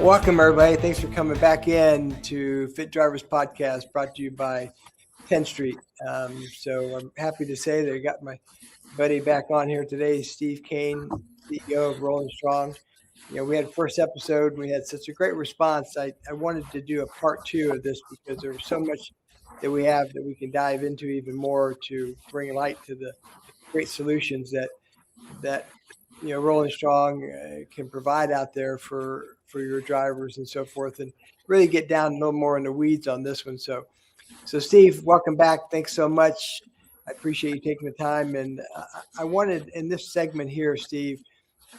Welcome, everybody. Thanks for coming back in to Fit Drivers Podcast, brought to you by 10th Street. So I'm happy to say that I got my buddy back on here today, Steve Kane, CEO of Rolling Strong. You know, we had first episode, we had such a great response. I wanted to do a part two of this because there was so much that we have that we can dive into even more to bring light to the great solutions that Rolling Strong can provide out there for your drivers and so forth, and really get down a little more in the weeds on this one. So Steve, welcome back. Thanks so much. I appreciate you taking the time. And I wanted, in this segment here, Steve,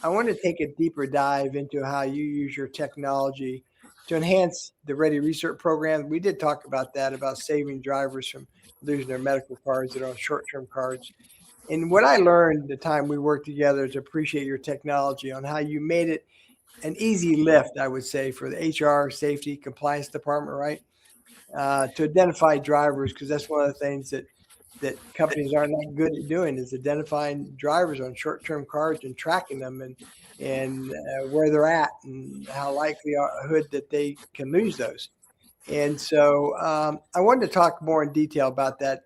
I want to take a deeper dive into how you use your technology to enhance the Ready Research program. We did talk about that, about saving drivers from losing their medical cards that are on short-term cards. And what I learned the time we worked together to appreciate your technology on how you made it an easy lift, I would say, for the HR, safety, compliance department, right? To identify drivers, because that's one of the things that companies aren't that good at doing, is identifying drivers on short-term cards and tracking them and where they're at and how likelihood that they can lose those. And so I wanted to talk more in detail about that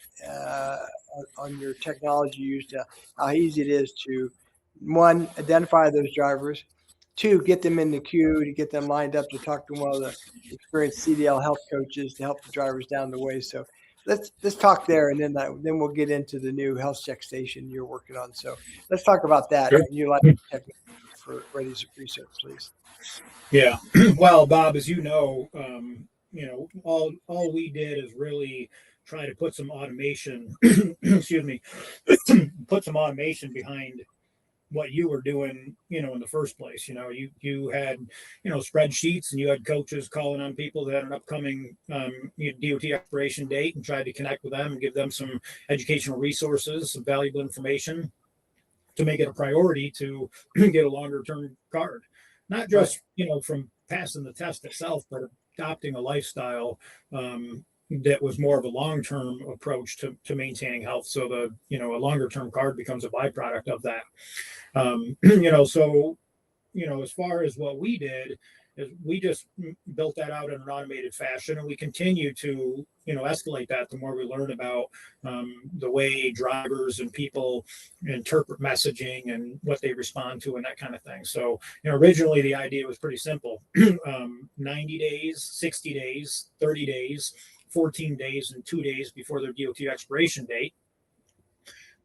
on your technology used, how easy it is to, one, identify those drivers, two, get them in the queue, to get them lined up to talk to one of the experienced CDL health coaches to help the drivers down the way. So let's talk there, and then we'll get into the new HealthCheck station you're working on. So let's talk about that. Sure. You like technology for Ready Research, please. Yeah. Well, Bob, as you know, all we did is really try to put some automation, excuse me, put some automation behind what you were doing, in the first place. You had, spreadsheets, and you had coaches calling on people that had an upcoming DOT expiration date, and tried to connect with them and give them some educational resources, some valuable information to make it a priority to get a longer term card. Not just, from passing the test itself, but adopting a lifestyle that was more of a long-term approach to maintaining health. So a longer-term card becomes a byproduct of that. As far as what we did, is we just built that out in an automated fashion, and we continue to, escalate that the more we learn about the way drivers and people interpret messaging and what they respond to and that kind of thing. So, originally the idea was pretty simple: 90 days, 60 days, 30 days, 14 days, and 2 days before their DOT expiration date,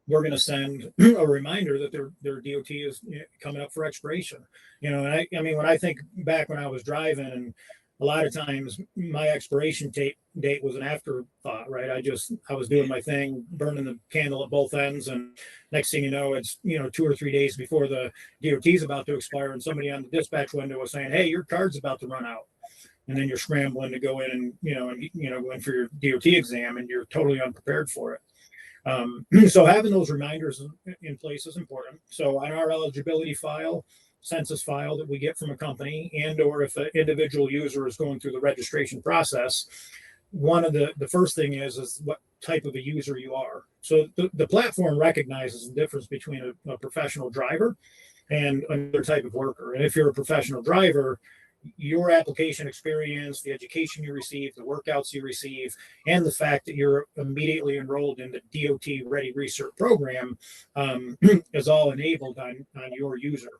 we're going to send a reminder that their DOT is coming up for expiration. And I mean, when I think back when I was driving, and a lot of times my expiration date was an afterthought, right? I was doing my thing, burning the candle at both ends. And next thing you know, it's, 2 or 3 days before the DOT is about to expire, and somebody on the dispatch window was saying, "Hey, your card's about to run out." And then you're scrambling to go in and, go in for your DOT exam, and you're totally unprepared for it. So having those reminders in place is important. So on our eligibility file, census file that we get from a company, and or if an individual user is going through the registration process, one of the first thing is what type of a user you are. So the platform recognizes the difference between a professional driver and another type of worker. And if you're a professional driver, your application experience, the education you receive, the workouts you receive, and the fact that you're immediately enrolled in the DOT Ready Research program is all enabled on your user.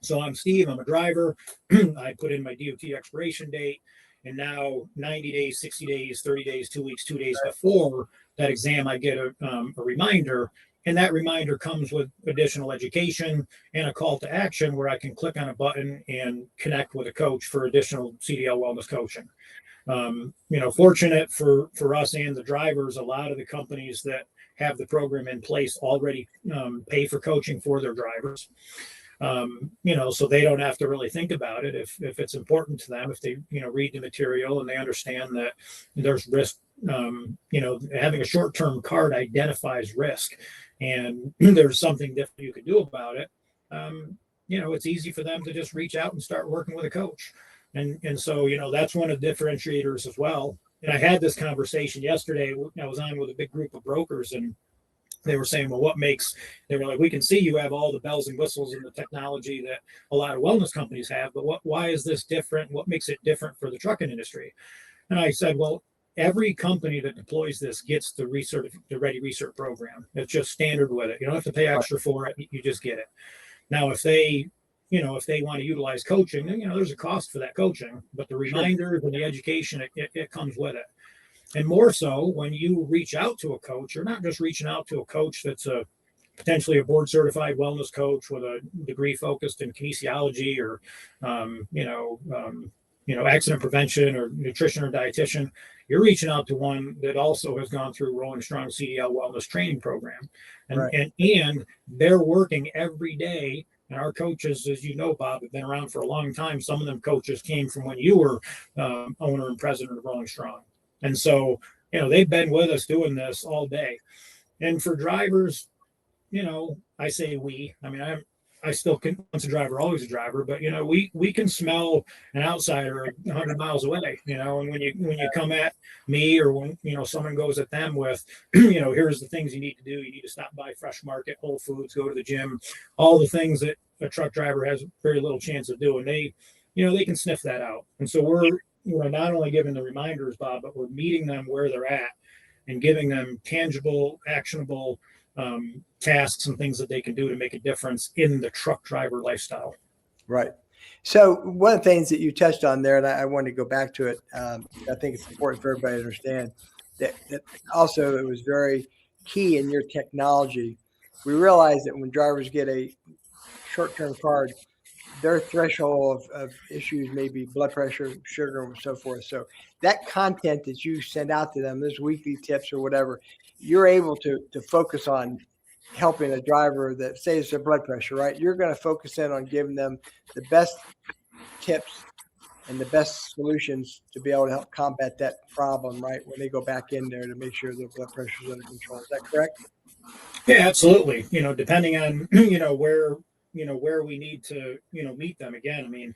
So I'm Steve, I'm a driver. I put in my DOT expiration date, and now 90 days, 60 days, 30 days, 2 weeks, 2 days before that exam, I get a reminder. And that reminder comes with additional education and a call to action where I can click on a button and connect with a coach for additional CDL wellness coaching. Fortunate for us and the drivers, a lot of the companies that have the program in place already pay for coaching for their drivers. So they don't have to really think about it if it's important to them, if they, read the material and they understand that there's risk. Having a short-term card identifies risk, and there's something different you could do about it. It's easy for them to just reach out and start working with a coach. And so, that's one of the differentiators as well. And I had this conversation yesterday. I was on with a big group of brokers, and they were saying, well, they were like, we can see you have all the bells and whistles and the technology that a lot of wellness companies have, but why is this different? What makes it different for the trucking industry? And I said, well, every company that deploys this gets the Ready Recert program. It's just standard with it. You don't have to pay extra for it. You just get it. Now, if they want to utilize coaching, then, there's a cost for that coaching, but the reminders and the education, it comes with it. And more so when you reach out to a coach, you're not just reaching out to a coach that's potentially a board certified wellness coach with a degree focused in kinesiology or, accident prevention or nutrition or dietitian. You're reaching out to one that also has gone through Rolling Strong CDL wellness training program. And they're working every day. And our coaches, as you know, Bob, have been around for a long time. Some of them coaches came from when you were owner and president of Rolling Strong. And so, they've been with us doing this all day. And for drivers, I say I still can, once a driver, always a driver, but, we can smell an outsider 100 miles away, and when you come at me or when, someone goes at them with, here's the things you need to do. You need to stop by Fresh Market, Whole Foods, go to the gym, all the things that a truck driver has very little chance of doing. They can sniff that out. And so we're not only giving the reminders, Bob, but we're meeting them where they're at and giving them tangible, actionable tasks and things that they can do to make a difference in the truck driver lifestyle. Right. So one of the things that you touched on there, and I want to go back to it, I think it's important for everybody to understand that also it was very key in your technology. We realized that when drivers get a short-term card, their threshold of issues may be blood pressure, sugar, and so forth. So that content that you send out to them, those weekly tips or whatever, you're able to focus on helping a driver that says their blood pressure, right? You're going to focus in on giving them the best tips and the best solutions to be able to help combat that problem, right? When they go back in there to make sure their blood pressure is under control. Is that correct? Yeah, absolutely. Depending on, where we need to, meet them again. I mean,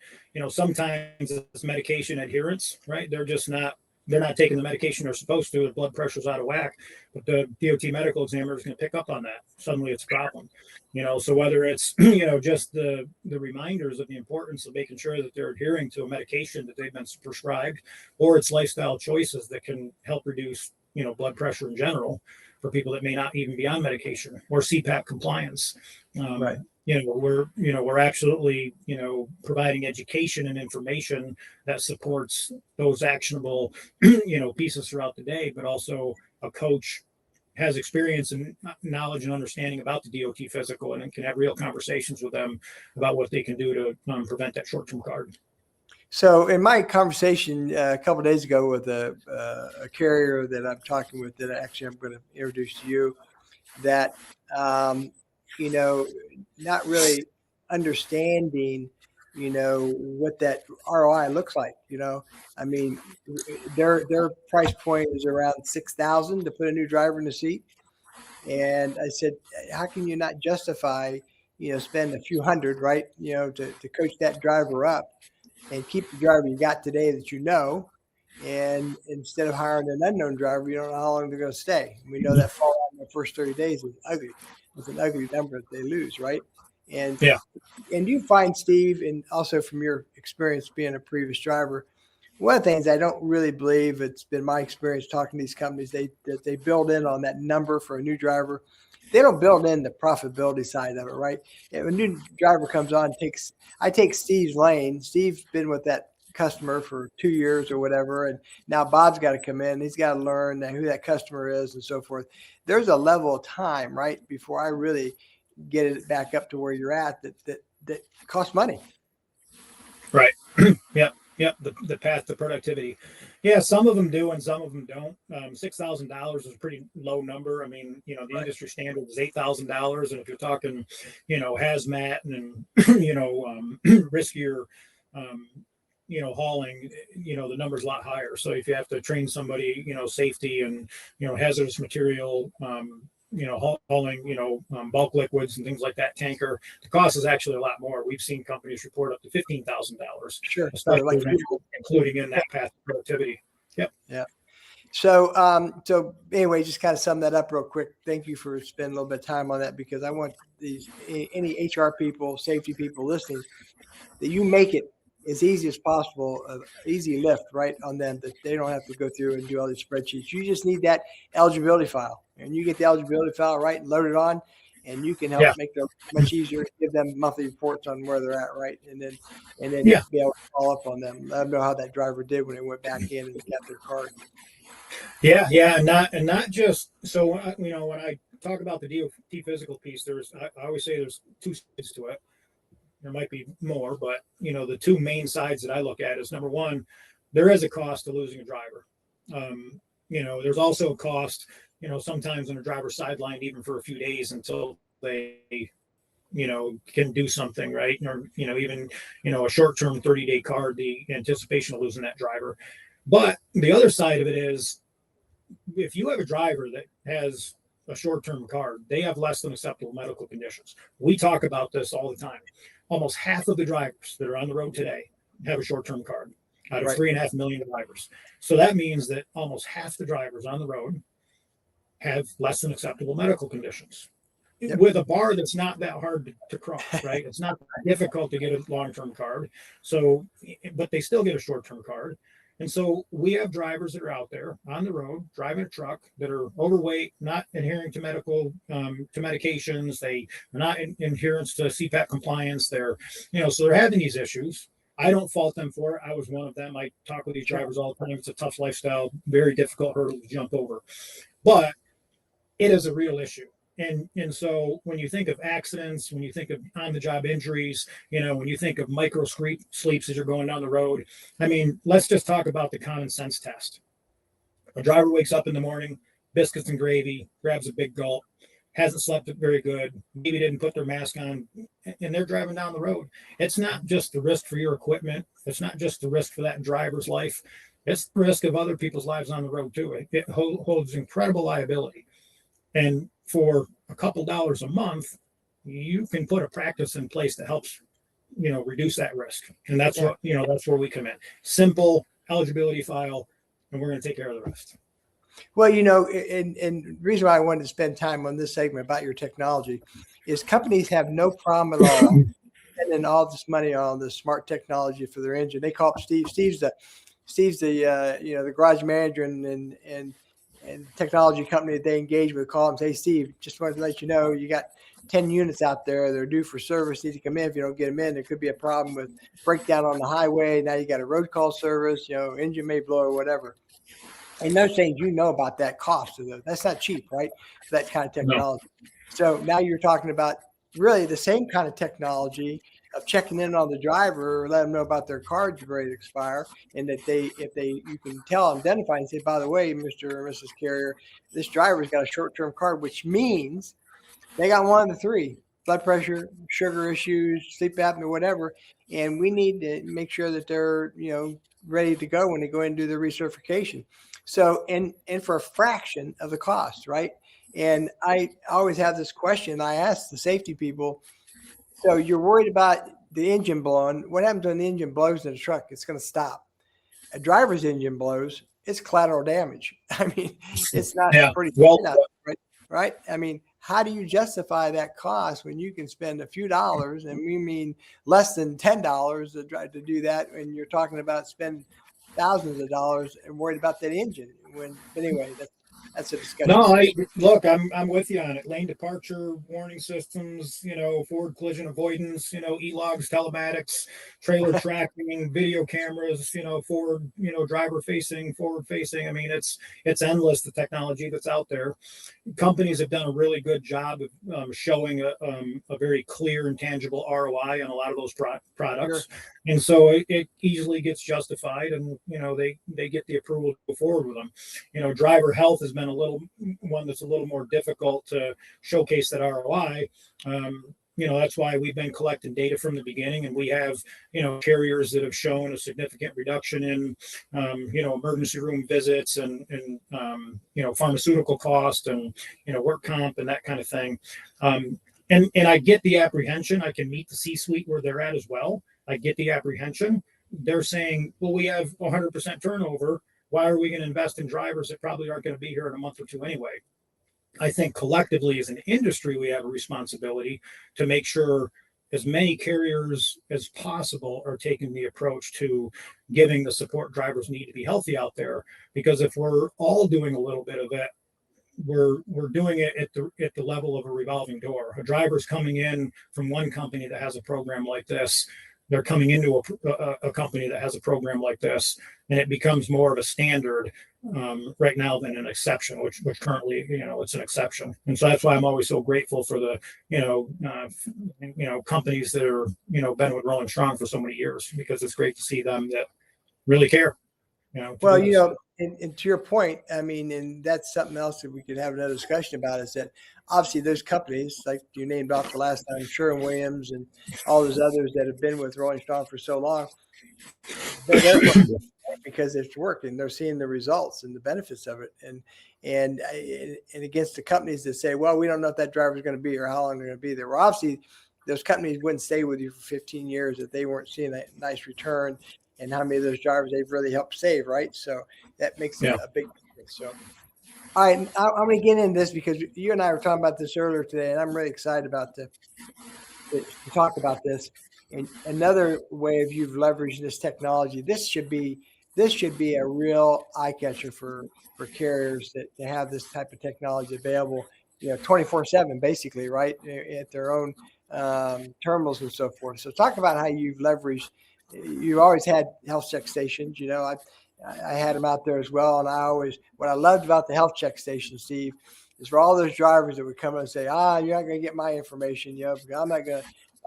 sometimes it's medication adherence, right? They're not taking the medication they're supposed to. The blood pressure's out of whack, but the DOT medical examiner is going to pick up on that. Suddenly it's a problem, so whether it's, just the reminders of the importance of making sure that they're adhering to a medication that they've been prescribed, or it's lifestyle choices that can help reduce, blood pressure in general for people that may not even be on medication, or CPAP compliance. Right. We're absolutely, providing education and information that supports those actionable, pieces throughout the day, but also a coach has experience and knowledge and understanding about the DOT physical and can have real conversations with them about what they can do to prevent that short-term card. So in my conversation a couple of days ago with a carrier that I'm talking with, that actually I'm going to introduce to you, that, not really understanding, what that ROI looks like. I mean, their price point is around $6,000 to put a new driver in the seat. And I said, how can you not justify, spend a few hundred, right, to coach that driver up and keep the driver you got today that and instead of hiring an unknown driver, you don't know how long they're going to stay. We know that fall out in the first 30 days is ugly. It's an ugly number that they lose, right? And you find, Steve, and also from your experience being a previous driver, one of the things I don't really believe, it's been my experience talking to these companies, that they build in on that number for a new driver. They don't build in the profitability side of it, right? If a new driver comes on, I take Steve's lane. Steve's been with that customer for 2 years or whatever, and now Bob's got to come in. He's got to learn who that customer is and so forth. There's a level of time, right, before I really get it back up to where you're at that costs money. Right. Yep. The path to productivity. Yeah, some of them do and some of them don't. $6,000 is a pretty low number. I mean, the industry standard is $8,000, and if you're talking, hazmat and riskier, hauling, the number's a lot higher. So if you have to train somebody, safety and hazardous material, hauling, bulk liquids and things like that, tanker, the cost is actually a lot more. We've seen companies report up to $15,000. Sure. Especially including in that path to productivity. Yep. Yeah. So anyway, just kind of sum that up real quick. Thank you for spending a little bit of time on that, because I want any HR people, safety people listening, that you make it as easy as possible, easy lift right on them, that they don't have to go through and do all these spreadsheets. You just need that eligibility file, and you get the eligibility file right and load it on, and you can help make it much easier, give them monthly reports on where they're at, right? And then be able to follow up on them, let them know how that driver did when they went back in and got their card. Yeah, and not just so when I talk about the DOT physical piece, I always say there's two sides to it. There might be more, but the two main sides that I look at is, number one, there is a cost to losing a driver. There's also a cost, sometimes when a driver's sidelined even for a few days until they can do something, right? Or even a short-term 30-day card, the anticipation of losing that driver. But the other side of it is, if you have a driver that has a short-term card, they have less than acceptable medical conditions. We talk about this all the time. Almost half of the drivers that are on the road today have a short-term card out of 3.5 million drivers. So that means that almost half the drivers on the road have less than acceptable medical conditions. Yep. With a bar that's not that hard to cross, right? It's not difficult to get a long-term card. So, but they still get a short-term card. And so we have drivers that are out there on the road driving a truck that are overweight, not adhering to medications. They are not adherence to CPAP compliance. They're, so they're having these issues. I don't fault them for it. I was one of them. I talk with these drivers all the time. It's a tough lifestyle, very difficult hurdle to jump over, but it is a real issue. And so when you think of accidents, when you think of on-the-job injuries, when you think of micro sleeps as you're going down the road, I mean, let's just talk about the common sense test. A driver wakes up in the morning, biscuits and gravy, grabs a big gulp, hasn't slept very good, maybe didn't put their mask on, and they're driving down the road. It's not just the risk for your equipment. It's not just the risk for that driver's life. It's the risk of other people's lives on the road too. It holds incredible liability. And for a couple dollars a month, you can put a practice in place that helps, reduce that risk. And that's that's where we come in. Simple eligibility file, and we're going to take care of the rest. Well, and the reason why I wanted to spend time on this segment about your technology is companies have no problem at all spending all this money on the smart technology for their engine. They call up Steve. Steve's the garage manager and technology company that they engage with, call them, say, Steve, just wanted to let you know you got 10 units out there. They're due for service, need to come in. If you don't get them in, there could be a problem with breakdown on the highway. Now you got a road call service, engine may blow or whatever. And those things, about that cost of those. That's not cheap, right? For that kind of technology. No. So now you're talking about really the same kind of technology of checking in on the driver, or let them know about their cards ready to expire, and that you can tell, identify, and say, by the way, Mr. or Mrs. Carrier, this driver's got a short-term card, which means they got one of the three: blood pressure, sugar issues, sleep apnea, whatever. And we need to make sure that they're ready to go when they go in and do their recertification. So, and for a fraction of the cost, right? And I always have this question. I ask the safety people, so you're worried about the engine blowing. What happens when the engine blows in a truck? It's going to stop. A driver's engine blows, it's collateral damage. I mean, it's not pretty well, right? I mean, how do you justify that cost when you can spend a few dollars, and we mean less than $10 to do that, when you're talking about spending thousands of dollars and worried about that engine? Anyway, that's a discussion. No, I'm with you on it. Lane departure warning systems, forward collision avoidance, e-logs, telematics, trailer tracking, video cameras, forward, driver facing, forward facing. I mean, it's endless, the technology that's out there. Companies have done a really good job of showing a very clear and tangible ROI on a lot of those products. Sure. And so it easily gets justified, and they get the approval to go forward with them. Driver health has been one that's a little more difficult to showcase that ROI. That's why we've been collecting data from the beginning, and we have carriers that have shown a significant reduction in emergency room visits and pharmaceutical cost and work comp and that kind of thing. And I get the apprehension. I can meet the C-suite where they're at as well. I get the apprehension. They're saying, well, we have 100% turnover. why are we going to invest in drivers that probably aren't going to be here in a month or two anyway? I think collectively as an industry, we have a responsibility to make sure as many carriers as possible are taking the approach to giving the support drivers need to be healthy out there. Because if we're all doing a little bit of it, we're doing it at the level of a revolving door. A driver's coming in from one company that has a program like this. They're coming into a company that has a program like this, and it becomes more of a standard right now than an exception, which currently, it's an exception. And so that's why I'm always so grateful for the, companies that are, been with Rolling Strong for so many years, because it's great to see them that really care. Well, and to your point, I mean, and that's something else that we could have another discussion about, is that obviously those companies, like you named off the last time, Sherwin-Williams and all those others that have been with Rolling Strong for so long, they're there because it's working. They're seeing the results and the benefits of it. And against the companies that say, well, we don't know if that driver is going to be or how long they're going to be there. Well, obviously, those companies wouldn't stay with you for 15 years if they weren't seeing a nice return, and how many of those drivers they've really helped save, right? So that makes it a big difference. So, all right, I'm going to get into this because you and I were talking about this earlier today, and I'm really excited about to talk about this. And another way of you've leveraged this technology, this should be a real eye catcher for carriers to have this type of technology available, 24/7, basically, right, at their own terminals and so forth. So talk about how you've leveraged. You always had HealthCheck stations. I had them out there as well. And what I loved about the HealthCheck station, Steve, is for all those drivers that would come and say, you're not going to get my information, because I'm not going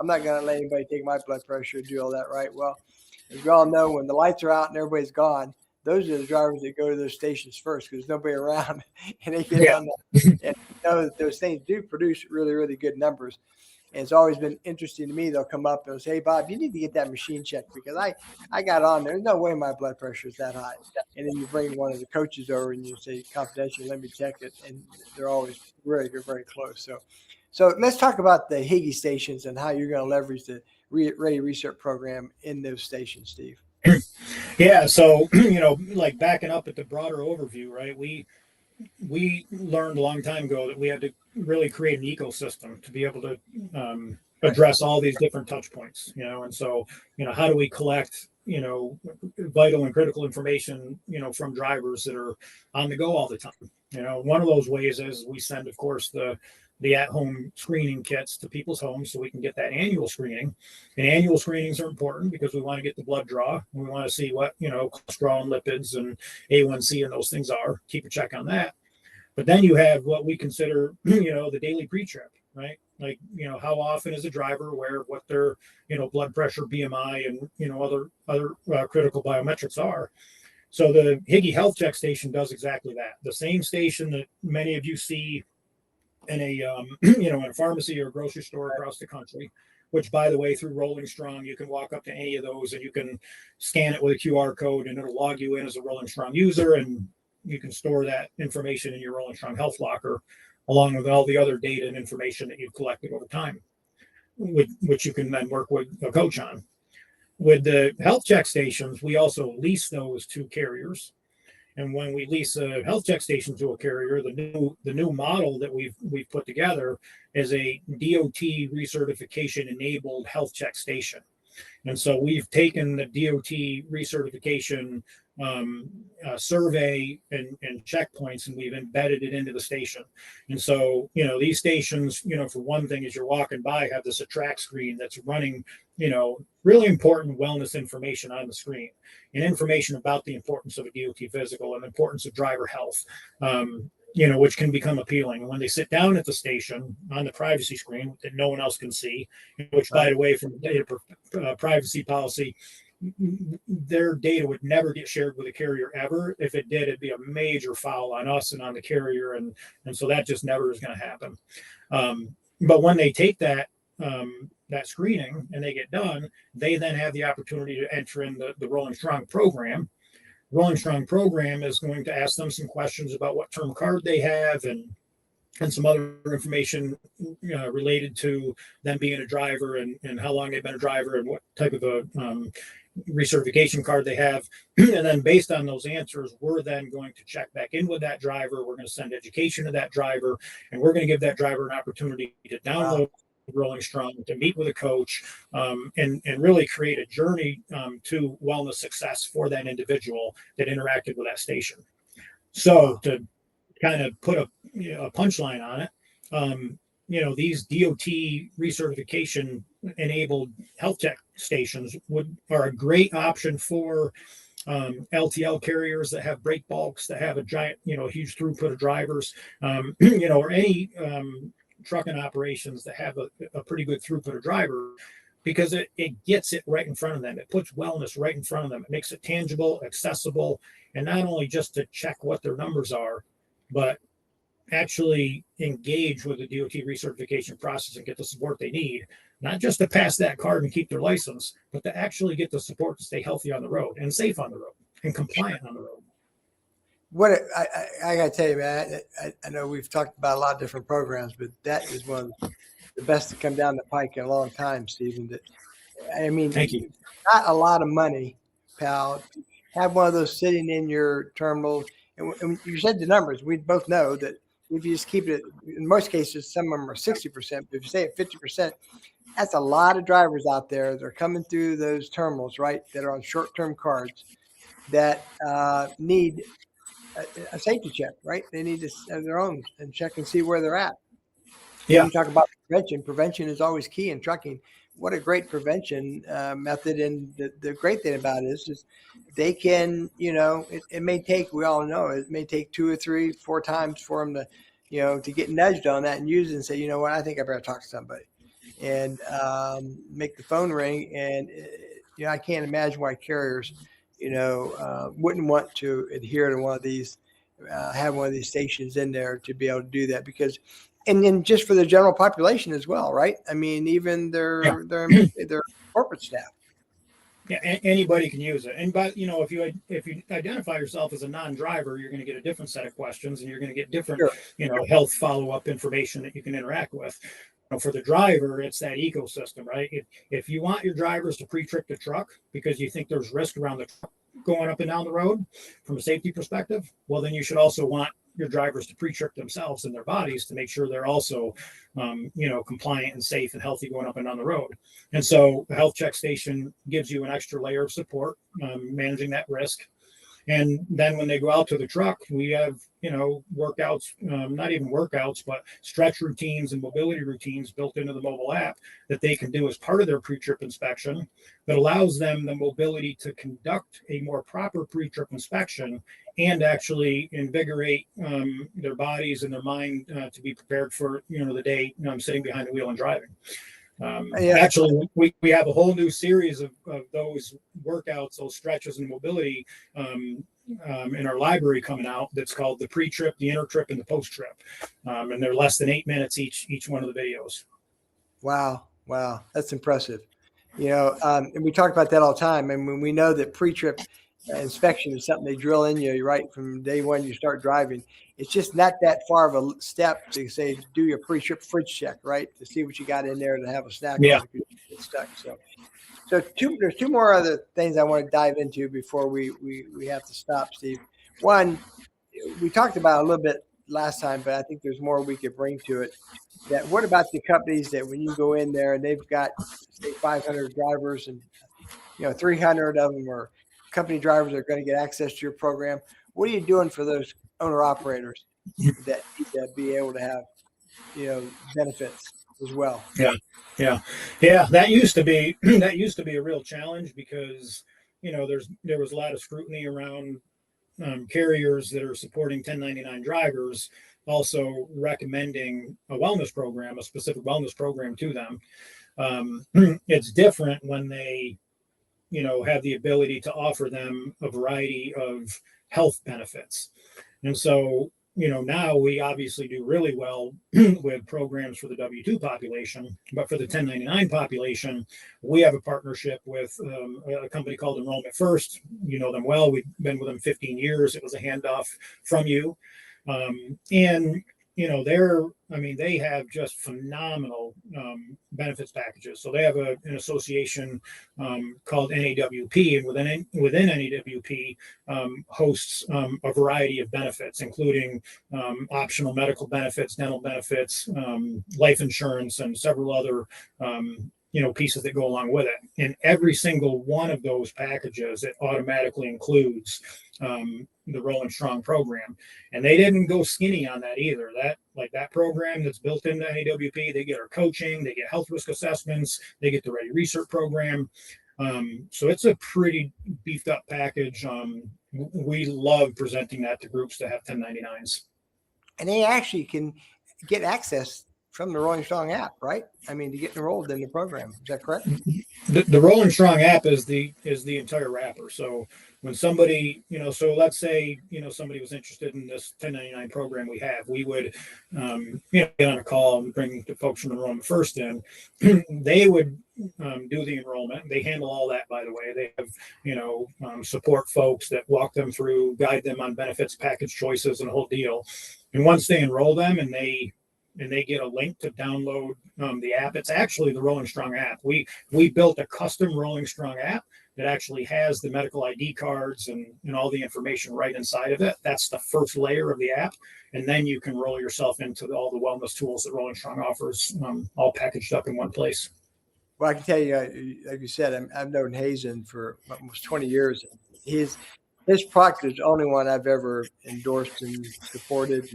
to let anybody take my blood pressure and do all that, right? Well, as we all know, when the lights are out and everybody's gone, those are the drivers that go to those stations first because there's nobody around, and they get on there. And that those things do produce really, really good numbers. And it's always been interesting to me. They'll come up and say, hey, Bob, you need to get that machine checked because I got on there. There's no way my blood pressure is that high. And then you bring one of the coaches over and you say, confidential, let me check it. And they're always very, very close. So let's talk about the Higgy stations and how you're going to leverage the Ready Research program in those stations, Steve. Yeah. So, like backing up at the broader overview, right? We learned a long time ago that we had to really create an ecosystem to be able to address all these different touch points, and so, how do we collect, vital and critical information, from drivers that are on the go all the time? One of those ways is we send, of course, the at-home screening kits to people's homes so we can get that annual screening. And annual screenings are important because we want to get the blood draw. We want to see what, cholesterol and lipids and A1C and those things are, keep a check on that. But then you have what we consider, the daily pre-trip, right? Like, how often is a driver aware of what their, blood pressure, BMI, and, other critical biometrics are. So the Higgy HealthCheck station does exactly that. The same station that many of you see in a in a pharmacy or a grocery store across the country, which, by the way, through Rolling Strong, you can walk up to any of those and you can scan it with a QR code and it'll log you in as a Rolling Strong user, and you can store that information in your Rolling Strong Health Locker along with all the other data and information that you've collected over time, which you can then work with a coach on. With the HealthCheck stations, we also lease those to carriers. And when we lease a HealthCheck station to a carrier, the new model that we've put together is a DOT recertification-enabled HealthCheck station. And so we've taken the DOT recertification survey and checkpoints, and we've embedded it into the station. And so, these stations, for one thing, as you're walking by, have this attract screen that's running, really important wellness information on the screen, and information about the importance of a DOT physical and the importance of driver health, which can become appealing. And when they sit down at the station on the privacy screen that no one else can see, which, by the way, from the data privacy policy, their data would never get shared with a carrier ever. If it did, it'd be a major foul on us and on the carrier. And so that just never is going to happen. But when they take that screening and they get done, they then have the opportunity to enter in the Rolling Strong program. Rolling Strong program is going to ask them some questions about what term card they have and and some other information related to them being a driver and how long they've been a driver and what type of a recertification card they have. And then based on those answers, we're then going to check back in with that driver. We're going to send education to that driver, and we're going to give that driver an opportunity to download Rolling Strong, to meet with a coach, and really create a journey to wellness success for that individual that interacted with that station. So to kind of put a punchline on it, these DOT recertification enabled HealthCheck stations are a great option for LTL carriers that have break bulks, that have a giant, huge throughput of drivers, or any trucking operations that have a pretty good throughput of drivers, because it gets it right in front of them. It puts wellness right in front of them. It makes it tangible, accessible, and not only just to check what their numbers are, but actually engage with the DOT recertification process and get the support they need, not just to pass that card and keep their license, but to actually get the support to stay healthy on the road and safe on the road and compliant on the road. I got to tell you, man, I know we've talked about a lot of different programs, but that is one of the best to come down the pike in a long time, Stephen. Thank you. Not a lot of money, pal. Have one of those sitting in your terminal. And you said the numbers. We both know that if you just keep it, in most cases, some of them are 60%. But if you say at 50%, that's a lot of drivers out there that are coming through those terminals, right, that are on short-term cards that need a safety check, right? They need to have their own and check and see where they're at. Yeah. When you talk about prevention. Prevention is always key in trucking. What a great prevention method. And the great thing about it is they can, it may take, we all know, it may take 2 or 3, 4 times for them to get nudged on that and use it and say, you know what, I think I better talk to somebody and make the phone ring. And, I can't imagine why carriers, wouldn't want to adhere to one of these, have one of these stations in there to be able to do that, because, and then just for the general population as well, right? I mean, even their corporate staff. Yeah, anybody can use it. And but if you identify yourself as a non-driver, you're going to get a different set of questions, and you're going to get different health follow-up information that you can interact with. For the driver, it's that ecosystem, right? If you want your drivers to pre-trip the truck because you think there's risk around the truck going up and down the road from a safety perspective, well, then you should also want your drivers to pre-trip themselves and their bodies to make sure they're also, compliant and safe and healthy going up and down the road. And so the HealthCheck station gives you an extra layer of support, managing that risk. And then when they go out to the truck, we have, workouts, not even workouts, but stretch routines and mobility routines built into the mobile app that they can do as part of their pre-trip inspection that allows them the mobility to conduct a more proper pre-trip inspection and actually invigorate their bodies and their mind to be prepared for, the day sitting behind the wheel and driving. Actually, we have a whole new series of those workouts, those stretches and mobility in our library coming out that's called the pre-trip, the inter-trip, and the post-trip. And they're less than 8 minutes each one of the videos. Wow. That's impressive. And we talk about that all the time. And when we know that pre-trip inspection is something they drill in you, right, from day one you start driving. It's just not that far of a step to say do your pre-trip fridge check, right, to see what you got in there to have a snack. Yeah. On if you get stuck. So there's 2 more other things I want to dive into before we have to stop, Steve. One, we talked about a little bit last time, but I think there's more we could bring to it. That what about the companies that when you go in there and they've got say 500 drivers and 300 of them are company drivers are going to get access to your program. What are you doing for those owner operators that need to be able to have, benefits as well? Yeah. That used to be a real challenge because, there was a lot of scrutiny around carriers that are supporting 1099 drivers, also recommending a wellness program, a specific wellness program to them. It's different when they have the ability to offer them a variety of health benefits. And so, now we obviously do really well with programs for the W-2 population, but for the 1099 population, we have a partnership with a company called Enrollment First. You know them well. We've been with them 15 years. It was a handoff from you. And they have just phenomenal benefits packages. So they have an association called NAWP, and within NAWP hosts a variety of benefits, including optional medical benefits, dental benefits, life insurance, and several other pieces that go along with it. And every single one of those packages, it automatically includes the Rolling Strong program. And they didn't go skinny on that either. That program that's built into NAWP, they get our coaching, they get health risk assessments, they get the Ready Research program. So it's a pretty beefed up package. We love presenting that to groups that have 1099s. And they actually can get access from the Rolling Strong app, right? I mean, to get enrolled in the program. Is that correct? The Rolling Strong app is the entire wrapper. So when somebody, so let's say, somebody was interested in this 1099 program we have, we would, get on a call and bring the folks from Enrollment First in. They would do the enrollment. They handle all that, by the way. They have, support folks that walk them through, guide them on benefits, package choices, and the whole deal. And once they enroll them and they get a link to download the app. It's actually the Rolling Strong app. We built a custom Rolling Strong app that actually has the medical ID cards and all the information right inside of it. That's the first layer of the app. And then you can roll yourself into all the wellness tools that Rolling Strong offers, all packaged up in one place. Well, I can tell you, like you said, I've known Hazen for almost 20 years. His product is the only one I've ever endorsed and supported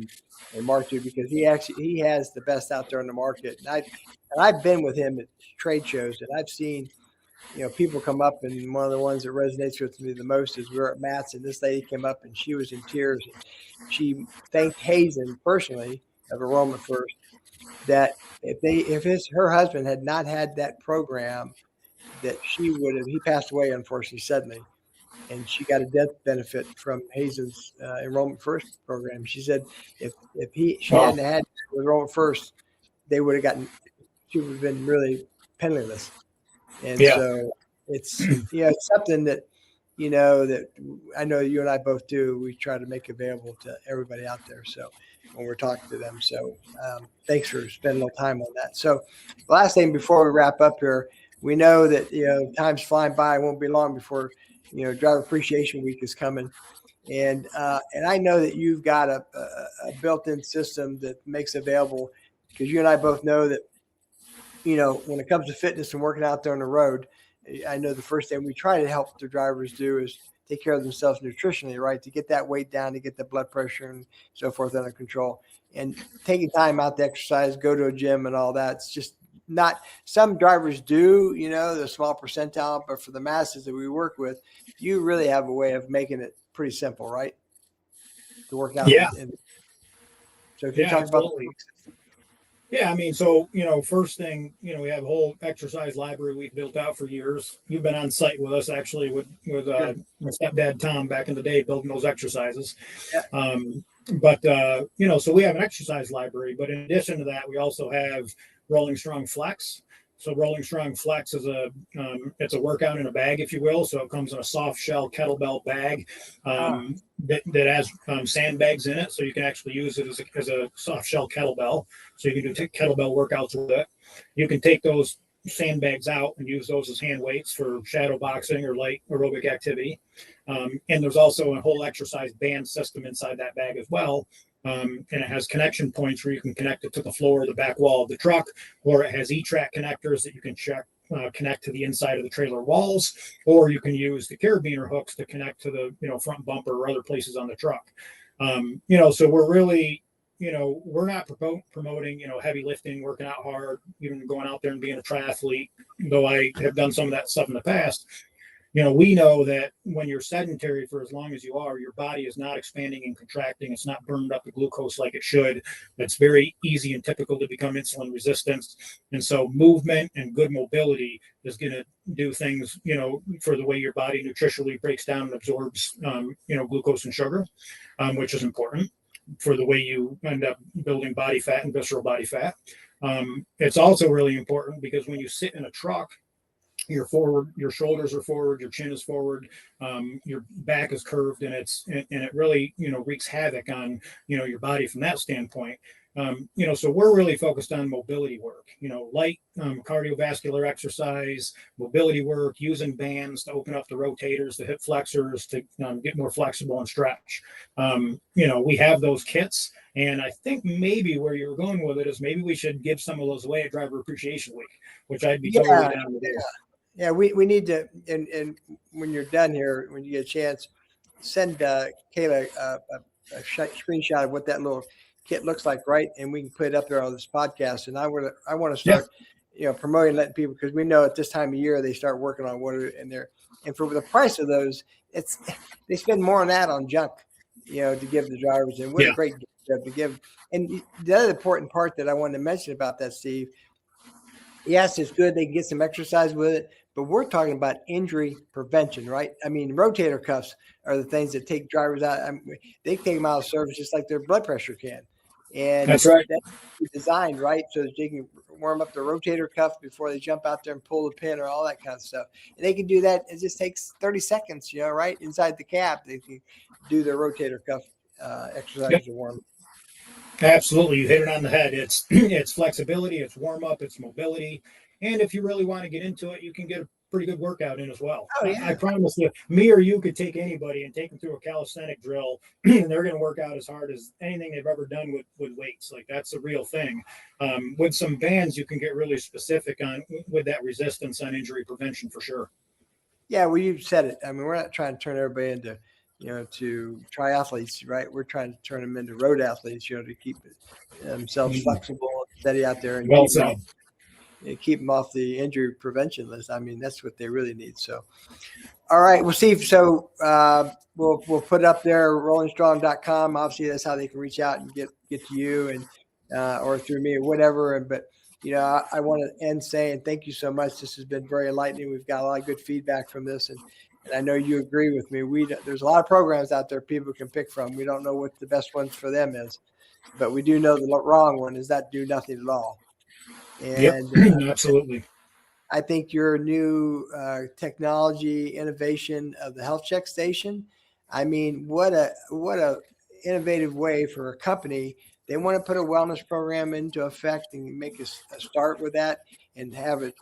and marketed, because he has the best out there in the market. And I've been with him at trade shows, and I've seen, people come up, and one of the ones that resonates with me the most is we're at Matt's, and this lady came up and she was in tears. And she thanked Hazen personally of Enrollment First, that if her husband had not had that program, that he passed away, unfortunately, suddenly. And she got a death benefit from Hazen's Enrollment First program. She said if she hadn't had Enrollment First, she would have been really penniless. And so it's it's something that that I know you and I both do. We try to make available to everybody out there. So when we're talking to them, so thanks for spending a little time on that. So the last thing before we wrap up here, we know that time's flying by. It won't be long before Driver Appreciation Week is coming, and I know that you've got a built-in system that makes available, because you and I both know that when it comes to fitness and working out there on the road, I know the first thing we try to help the drivers do is take care of themselves nutritionally, right? To get that weight down, to get the blood pressure and so forth under control, and taking time out to exercise, go to a gym and all that. It's just not, some drivers do, the small percentile, but for the masses that we work with, you really have a way of making it pretty simple, right? To work out. Yeah. So can you talk absolutely. about? Yeah, I mean, so, first thing, we have a whole exercise library we've built out for years. You've been on site with us, actually, with my stepdad, Tom, back in the day, building those exercises. Yeah. So we have an exercise library, but in addition to that, we also have Rolling Strong Flex. So Rolling Strong Flex is it's a workout in a bag, if you will. So it comes in a soft shell kettlebell bag that has sandbags in it. So you can actually use it as a soft shell kettlebell. So you can do kettlebell workouts with it. You can take those sandbags out and use those as hand weights for shadow boxing or light aerobic activity. And there's also a whole exercise band system inside that bag as well. And it has connection points where you can connect it to the floor or the back wall of the truck, or it has E-track connectors that you can connect to the inside of the trailer walls, or you can use the carabiner hooks to connect to the front bumper or other places on the truck. So we're really, we're not promoting, heavy lifting, working out hard, even going out there and being a triathlete, though I have done some of that stuff in the past. We know that when you're sedentary for as long as you are, your body is not expanding and contracting. It's not burning up the glucose like it should. It's very easy and typical to become insulin resistant. And so movement and good mobility is going to do things, for the way your body nutritionally breaks down and absorbs, glucose and sugar, which is important for the way you end up building body fat and visceral body fat. It's also really important because when you sit in a truck, you're forward, your shoulders are forward, your chin is forward, your back is curved, and it really, wreaks havoc on, your body from that standpoint. So we're really focused on mobility work, light cardiovascular exercise, mobility work, using bands to open up the rotators, the hip flexors to get more flexible and stretch. We have those kits. And I think maybe where you're going with it is maybe we should give some of those away at Driver Appreciation Week, which I'd be totally down to do. Yeah, we need to, and when you're done here, when you get a chance, send Kayla a screenshot of what that little kit looks like, right? And we can put it up there on this podcast. And I want to start, promoting, letting people, because we know at this time of year they start working on and for the price of those, they spend more on that on junk, to give the drivers. And what a great gift to give. And the other important part that I wanted to mention about that, Steve. Yes, it's good. They can get some exercise with it, but we're talking about injury prevention, right? I mean, rotator cuffs are the things that take drivers out. They take them out of service just like their blood pressure can. And that's right. That's designed, right, so that they can warm up the rotator cuff before they jump out there and pull the pin or all that kind of stuff. And they can do that. It just takes 30 seconds, right, inside the cab. They can do their rotator cuff exercise to warm up. Absolutely. You hit it on the head. It's flexibility, it's warm up, it's mobility. And if you really want to get into it, you can get a pretty good workout in as well. Oh, yeah. I promise you, me or you could take anybody and take them through a calisthenic drill, and they're going to work out as hard as anything they've ever done with weights. Like, that's a real thing. With some bands, you can get really specific with that resistance on injury prevention for sure. Yeah, well, you said it. I mean, we're not trying to turn everybody into to triathletes, right? We're trying to turn them into road athletes, to keep themselves flexible and steady out there and keep them off the injury prevention list. I mean, that's what they really need. So, all right, well, Steve, so we'll put it up there, rollingstrong.com. Obviously, that's how they can reach out and get to you and or through me or whatever. But I want to end saying thank you so much. This has been very enlightening. We've got a lot of good feedback from this, and I know you agree with me. There's a lot of programs out there people can pick from. We don't know what the best ones for them is, but we do know the wrong one is that do nothing at all. And absolutely. I think your new technology innovation of the HealthCheck station. I mean, what a innovative way for a company. They want to put a wellness program into effect and make a start with that and have a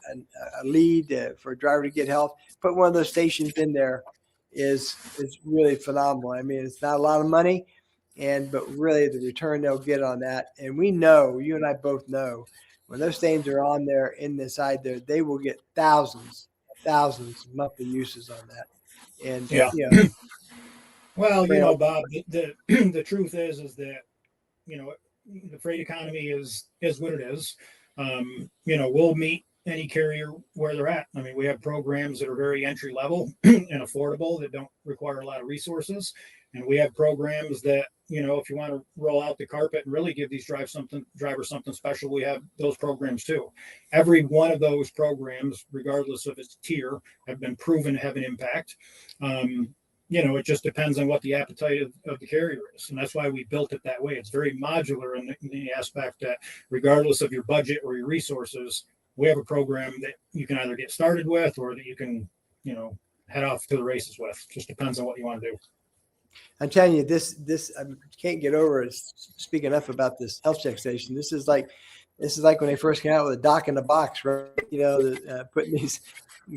lead for a driver to get help. Put one of those stations in there is really phenomenal. I mean, it's not a lot of money, but really the return they'll get on that. And we know, you and I both know, when those stations are on there in the side there, they will get thousands of monthly uses on that. And well, Bob, the truth is that the freight economy is what it is. We'll meet any carrier where they're at. I mean, we have programs that are very entry level and affordable that don't require a lot of resources. And we have programs that, if you want to roll out the carpet and really give these drivers something special, we have those programs too. Every one of those programs, regardless of its tier, have been proven to have an impact. It just depends on what the appetite of the carrier is. And that's why we built it that way. It's very modular in the aspect that regardless of your budget or your resources, we have a program that you can either get started with or that you can, head off to the races with. Just depends on what you want to do. I'm telling you, this I can't get over it. Speak enough about this HealthCheck station. This is like when they first came out with a doc in the box, right? Putting these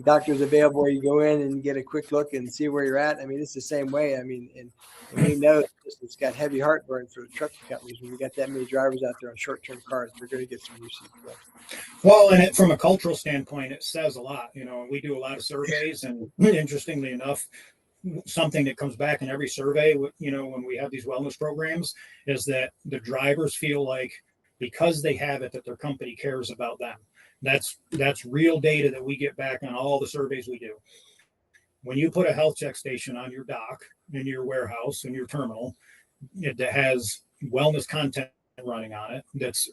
doctors available where you go in and get a quick look and see where you're at. I mean, it's the same way. I mean, and we know it's got heavy heartburn for the trucking companies. When we got that many drivers out there on short-term cars, they're going to get some usage. Well, and from a cultural standpoint, it says a lot. We do a lot of surveys, and interestingly enough, something that comes back in every survey, when we have these wellness programs, is that the drivers feel like because they have it, that their company cares about them. That's real data that we get back on all the surveys we do. When you put a HealthCheck station on your dock, in your warehouse, in your terminal, that has wellness content running on it, that's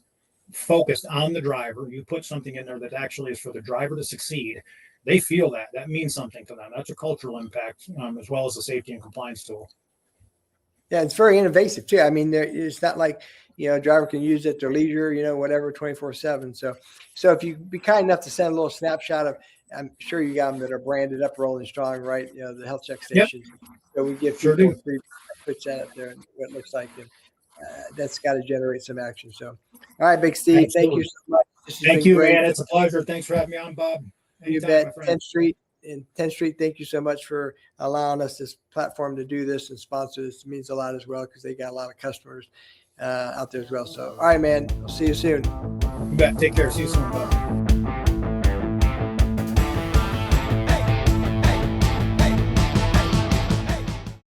focused on the driver, you put something in there that actually is for the driver to succeed, they feel that means something to them. That's a cultural impact, as well as a safety and compliance tool. Yeah, it's very innovative too. I mean, it's not like, a driver can use it at their leisure, whatever, 24/7. So if you be kind enough to send a little snapshot of, I'm sure you got them that are branded up Rolling Strong, right? The HealthCheck stations. Yep. So we give people a free picture out there and what it looks like. And that's got to generate some action. So, all right, Big Steve, Absolutely. thank you so much. This has Thank been you, great. man. It's a pleasure. Thanks for having me on, Bob. You Anytime, bet. my friend. 10th Street, thank you so much for allowing us this platform to do this and sponsor this. It means a lot as well because they got a lot of customers out there as well. So, all right, man. I'll see you soon. You bet. Take care. See you soon, Bob.